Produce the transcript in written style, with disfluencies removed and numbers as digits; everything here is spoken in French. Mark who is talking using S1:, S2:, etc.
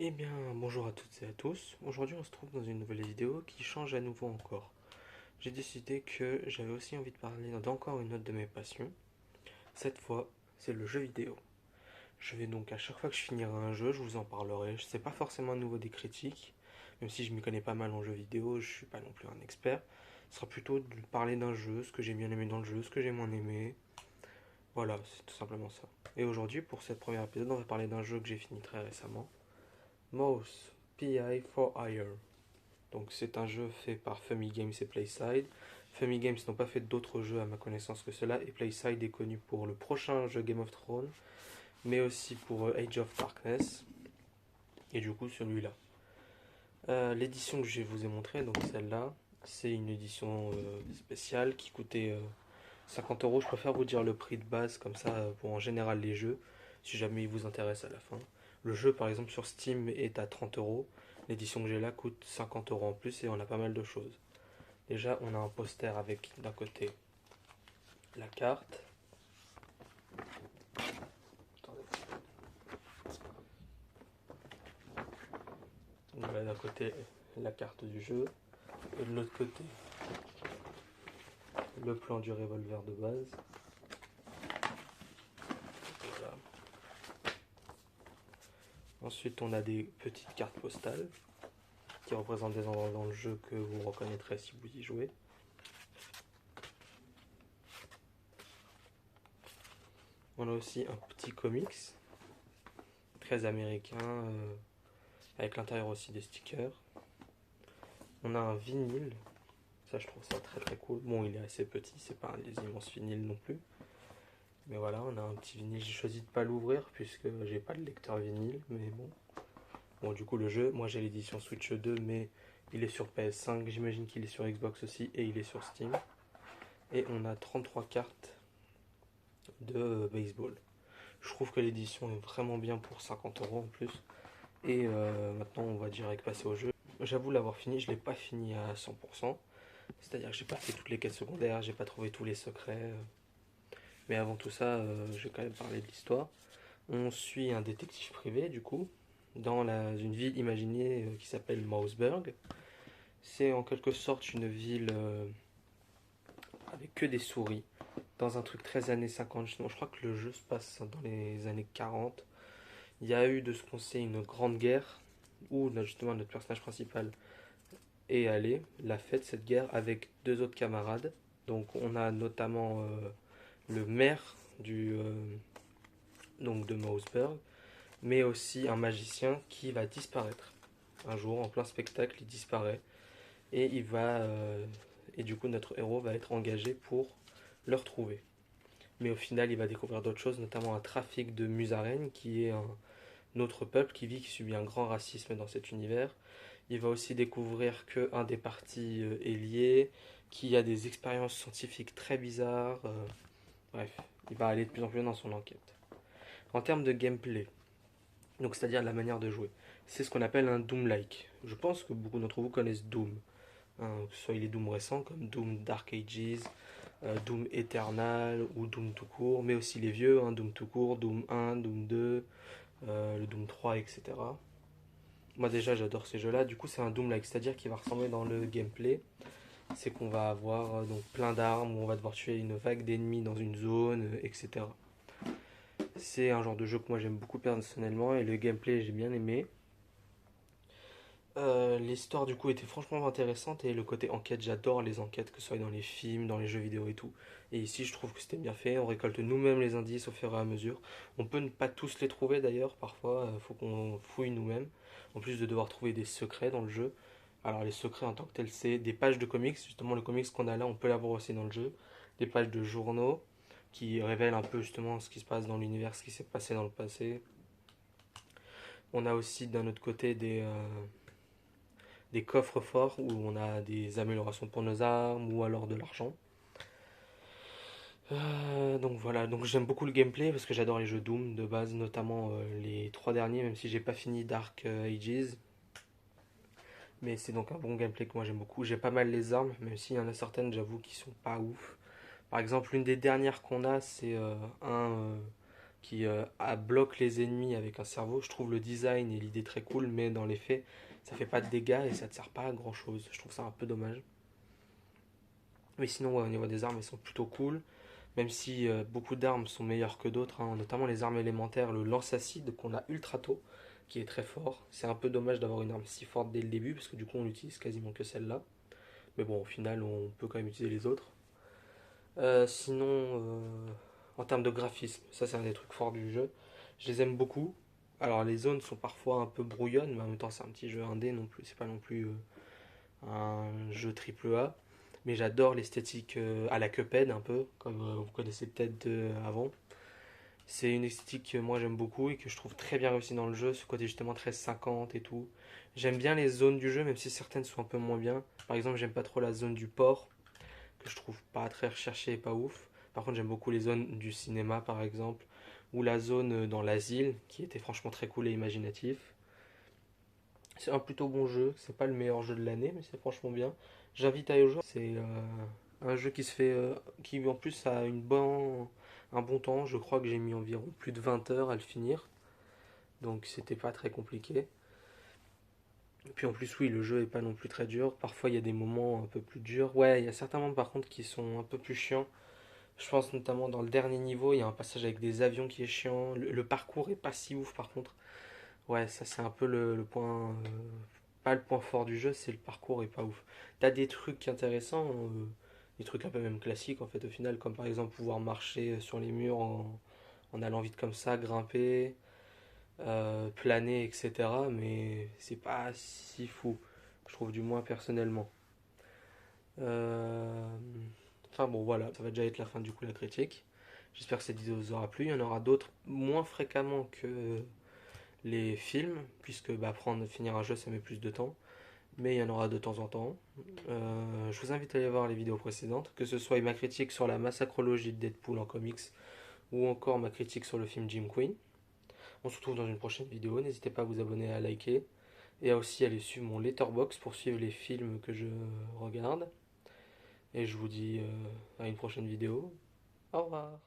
S1: Eh bien, bonjour à toutes et à tous. Aujourd'hui, on se trouve dans une nouvelle vidéo qui change à nouveau encore. J'ai décidé que j'avais aussi envie de parler d'encore une autre de mes passions. Cette fois, c'est le jeu vidéo. Je vais donc, à chaque fois que je finirai un jeu, je vous en parlerai. Je sais pas forcément à nouveau des critiques, même si je m'y connais pas mal en jeu vidéo, je suis pas non plus un expert. Ce sera plutôt de parler d'un jeu, ce que j'ai bien aimé dans le jeu, ce que j'ai moins aimé. Voilà, c'est tout simplement ça. Et aujourd'hui, pour cette première épisode, on va parler d'un jeu que j'ai fini très récemment. Mouse PI for Hire. Donc c'est un jeu fait par Fummy Games et Playside. Fummy Games n'ont pas fait d'autres jeux à ma connaissance que cela, et Playside est connu pour le prochain jeu Game of Thrones, mais aussi pour Age of Darkness, et du coup celui-là. L'édition que je vous ai montrée, donc celle-là, c'est une édition spéciale qui coûtait 50 euros. Je préfère vous dire le prix de base, comme ça, pour en général les jeux, si jamais ils vous intéressent à la fin. Le jeu, par exemple, sur Steam est à 30 euros. L'édition que j'ai là coûte 50 euros en plus et on a pas mal de choses. Déjà, on a un poster avec d'un côté la carte. Voilà, d'un côté la carte du jeu et de l'autre côté le plan du revolver de base. Voilà. Ensuite, on a des petites cartes postales qui représentent des endroits dans le jeu que vous reconnaîtrez si vous y jouez. On a aussi un petit comics très américain avec l'intérieur aussi des stickers. On a un vinyle, ça je trouve ça très très cool. Bon, il est assez petit, c'est pas un des immenses vinyles non plus. Mais voilà, on a un petit vinyle. J'ai choisi de pas l'ouvrir puisque j'ai pas de lecteur vinyle, mais bon. Bon, du coup, le jeu, moi j'ai l'édition Switch 2, mais il est sur PS5, j'imagine qu'il est sur Xbox aussi, et il est sur Steam. Et on a 33 cartes de baseball. Je trouve que l'édition est vraiment bien pour 50 euros en plus. Et maintenant, on va direct passer au jeu. J'avoue l'avoir fini, je l'ai pas fini à 100%. C'est-à-dire que j'ai pas fait toutes les quêtes secondaires, j'ai pas trouvé tous les secrets. Mais avant tout ça, je vais quand même parler de l'histoire. On suit un détective privé, du coup, dans une ville imaginée qui s'appelle Mouseburg. C'est en quelque sorte une ville avec que des souris, dans un truc très années 50. Je crois que le jeu se passe dans les années 40. Il y a eu, de ce qu'on sait, une grande guerre où justement notre personnage principal est allé, l'a faite cette guerre avec deux autres camarades. Donc on a notamment le maire donc de Mouseburg, mais aussi un magicien qui va disparaître. Un jour, en plein spectacle, il disparaît et et du coup notre héros va être engagé pour le retrouver. Mais au final, il va découvrir d'autres choses, notamment un trafic de musaraignes, qui est un autre peuple qui subit un grand racisme dans cet univers. Il va aussi découvrir qu'un des partis est lié, qu'il y a des expériences scientifiques très bizarres. Bref, il va aller de plus en plus loin dans son enquête. En termes de gameplay, donc c'est-à-dire la manière de jouer, c'est ce qu'on appelle un Doom-like. Je pense que beaucoup d'entre vous connaissent Doom, hein, que ce soit les Doom récents comme Doom Dark Ages, Doom Eternal ou Doom tout court, mais aussi les vieux, hein, Doom tout court, Doom 1, Doom 2, le Doom 3, etc. Moi déjà j'adore ces jeux-là, du coup c'est un Doom-like, c'est-à-dire qu'il va ressembler dans le gameplay, c'est qu'on va avoir donc plein d'armes, où on va devoir tuer une vague d'ennemis dans une zone, etc. C'est un genre de jeu que moi j'aime beaucoup personnellement et le gameplay j'ai bien aimé. L'histoire du coup était franchement intéressante et le côté enquête, j'adore les enquêtes, que ce soit dans les films, dans les jeux vidéo et tout. Et ici je trouve que c'était bien fait, on récolte nous-mêmes les indices au fur et à mesure. On peut ne pas tous les trouver d'ailleurs, parfois il faut qu'on fouille nous-mêmes, en plus de devoir trouver des secrets dans le jeu. Alors les secrets en tant que tels c'est des pages de comics, justement le comics qu'on a là on peut l'avoir aussi dans le jeu. Des pages de journaux qui révèlent un peu justement ce qui se passe dans l'univers, ce qui s'est passé dans le passé. On a aussi d'un autre côté des coffres forts où on a des améliorations pour nos armes ou alors de l'argent. Donc voilà, donc j'aime beaucoup le gameplay parce que j'adore les jeux Doom de base, notamment les trois derniers, même si j'ai pas fini Dark Ages. Mais c'est donc un bon gameplay que moi j'aime beaucoup. J'ai pas mal les armes, même s'il y en a certaines, j'avoue, qui sont pas ouf. Par exemple, l'une des dernières qu'on a, c'est bloque les ennemis avec un cerveau. Je trouve le design et l'idée très cool, mais dans les faits, ça fait pas de dégâts et ça te sert pas à grand chose. Je trouve ça un peu dommage. Mais sinon, ouais, au niveau des armes, elles sont plutôt cool. Même si beaucoup d'armes sont meilleures que d'autres, hein, notamment les armes élémentaires, le lance-acide qu'on a ultra tôt, qui est très fort. C'est un peu dommage d'avoir une arme si forte dès le début, parce que du coup on utilise quasiment que celle-là. Mais bon, au final, on peut quand même utiliser les autres. Sinon, en termes de graphisme, ça c'est un des trucs forts du jeu. Je les aime beaucoup. Alors les zones sont parfois un peu brouillonnes, mais en même temps c'est un petit jeu indé non plus. C'est pas non plus un jeu triple A. Mais j'adore l'esthétique à la Cuphead un peu, comme vous connaissez peut-être avant. C'est une esthétique que moi j'aime beaucoup et que je trouve très bien réussie dans le jeu, ce côté justement très 50 et tout. J'aime bien les zones du jeu, même si certaines sont un peu moins bien. Par exemple, j'aime pas trop la zone du port, que je trouve pas très recherchée et pas ouf. Par contre, j'aime beaucoup les zones du cinéma, par exemple, ou la zone dans l'asile, qui était franchement très cool et imaginatif. C'est un plutôt bon jeu, c'est pas le meilleur jeu de l'année, mais c'est franchement bien. J'invite à y jouer. C'est un jeu qui se fait, qui en plus a un bon temps. Je crois que j'ai mis environ plus de 20 heures à le finir, donc c'était pas très compliqué. Et puis en plus, oui, le jeu est pas non plus très dur. Parfois, il y a des moments un peu plus durs. Ouais, il y a certains moments par contre qui sont un peu plus chiants. Je pense notamment dans le dernier niveau, il y a un passage avec des avions qui est chiant. Le parcours est pas si ouf par contre. Ouais, ça c'est un peu le point. Pas le point fort du jeu, c'est le parcours est pas ouf. T'as des trucs intéressants, des trucs un peu même classiques en fait au final, comme par exemple pouvoir marcher sur les murs en allant vite comme ça, grimper, planer, etc. Mais c'est pas si fou, je trouve du moins personnellement. Euh, Enfin bon voilà, ça va déjà être la fin du coup la critique. J'espère que cette vidéo vous aura plu. Il y en aura d'autres moins fréquemment que les films, puisque bah, finir un jeu ça met plus de temps. Mais il y en aura de temps en temps. Je vous invite à aller voir les vidéos précédentes, que ce soit ma critique sur la massacrologie de Deadpool en comics ou encore ma critique sur le film Jim Queen. On se retrouve dans une prochaine vidéo. N'hésitez pas à vous abonner, à liker et à aussi aller suivre mon Letterboxd pour suivre les films que je regarde. Et je vous dis à une prochaine vidéo. Au revoir.